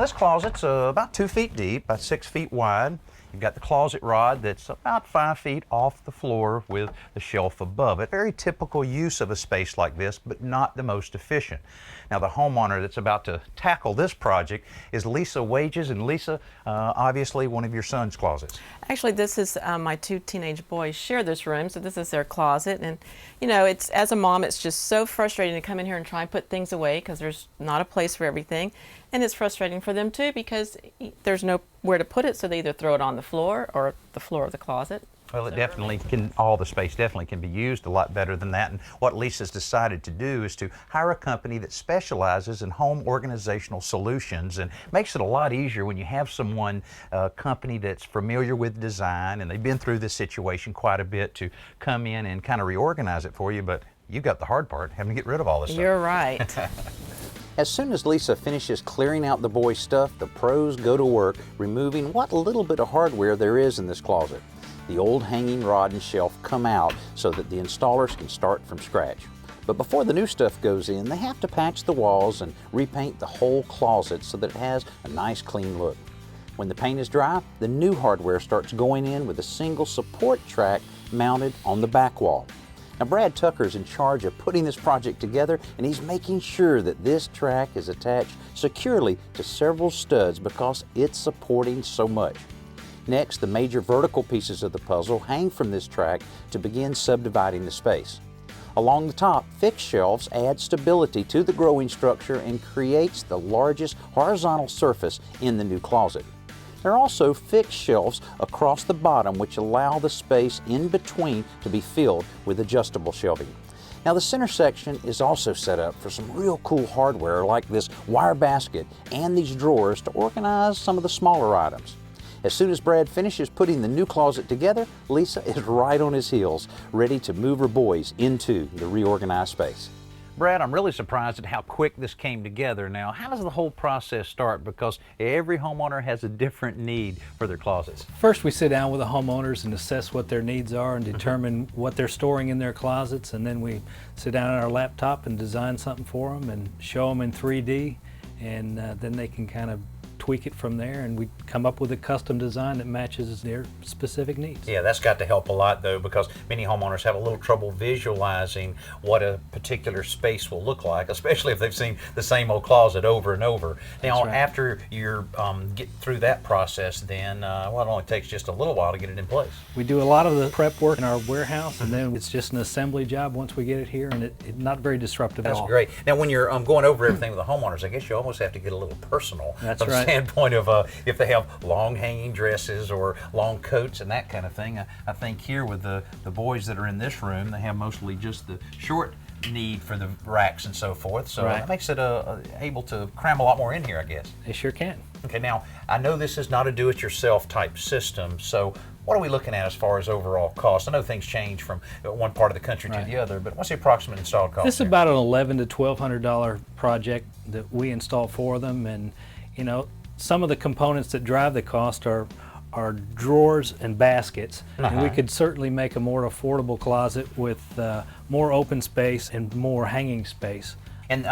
This closet's about 2 feet deep, about 6 feet wide. You've got the closet rod that's about 5 feet off the floor with the shelf above it. Very typical use of a space like this, but not the most efficient. Now, the homeowner that's about to tackle this project is Lisa Wages, and Lisa, obviously one of your son's closets. Actually, this is my 2 teenage boys share this room, so this is their closet. And you know, it's, as a mom, it's just so frustrating to come in here and try and put things away because there's not a place for everything. And it's frustrating for them too because there's nowhere to put it, so they either throw it on the floor or the floor of the closet. Well, it definitely can, all the space definitely can be used a lot better than that. And what Lisa's decided to do is to hire a company that specializes in home organizational solutions, and makes it a lot easier when you have someone, a company that's familiar with design and they've been through this situation quite a bit, to come in and kind of reorganize it for you. But you got the hard part, having to get rid of all this stuff. You're right. As soon as Lisa finishes clearing out the boys' stuff, the pros go to work removing what little bit of hardware there is in this closet. The old hanging rod and shelf come out so that the installers can start from scratch. But before the new stuff goes in, they have to patch the walls and repaint the whole closet so that it has a nice clean look. When the paint is dry, the new hardware starts going in with a single support track mounted on the back wall. Now, Brad Tucker's in charge of putting this project together, and he's making sure that this track is attached securely to several studs because it's supporting so much. Next, the major vertical pieces of the puzzle hang from this track to begin subdividing the space. Along the top, fixed shelves add stability to the growing structure and creates the largest horizontal surface in the new closet. There are also fixed shelves across the bottom which allow the space in between to be filled with adjustable shelving. Now, the center section is also set up for some real cool hardware like this wire basket and these drawers to organize some of the smaller items. As soon as Brad finishes putting the new closet together, Lisa is right on his heels, ready to move her boys into the reorganized space. Brad, I'm really surprised at how quick this came together. Now, how does the whole process start? Because every homeowner has a different need for their closets. First, we sit down with the homeowners and assess what their needs are and determine what they're storing in their closets, and then we sit down on our laptop and design something for them and show them in 3D, and then they can kind of tweak it from there, and we come up with a custom design that matches their specific needs. Yeah, that's got to help a lot though, because many homeowners have a little trouble visualizing what a particular space will look like, especially if they've seen the same old closet over and over. Now, right. After you're get through that process, then well, it only takes just a little while to get it in place. We do a lot of the prep work in our warehouse, and then it's just an assembly job once we get it here, and it's not very disruptive at all. That's great. Now, when you're going over everything with the homeowners, I guess you almost have to get a little personal. That's from right. Standpoint of if they have long hanging dresses or long coats and that kind of thing. I think here with the boys that are in this room, they have mostly just the short need for the racks and so forth, so Right. that makes it able to cram a lot more in here, I guess. They sure can. Okay, now I know this is not a do-it-yourself type system, so what are we looking at as far as overall cost? I know things change from one part of the country to Right. the other, but what's the approximate installed cost? This is here? about an $1,100 to $1,200 project that we install for them, and you know, some of the components that drive the cost are drawers and baskets, and we could certainly make a more affordable closet with more open space and more hanging space. And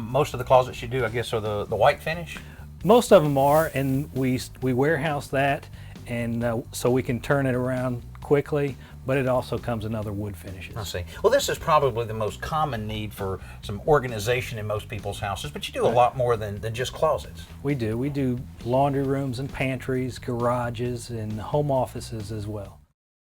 most of the closets you do, I guess, are the white finish? Most of them are, and we warehouse that, and so we can turn it around quickly, but it also comes in other wood finishes. I see. Well, this is probably the most common need for some organization in most people's houses, but you do a lot more than just closets. We do. We do laundry rooms and pantries, garages, and home offices as well.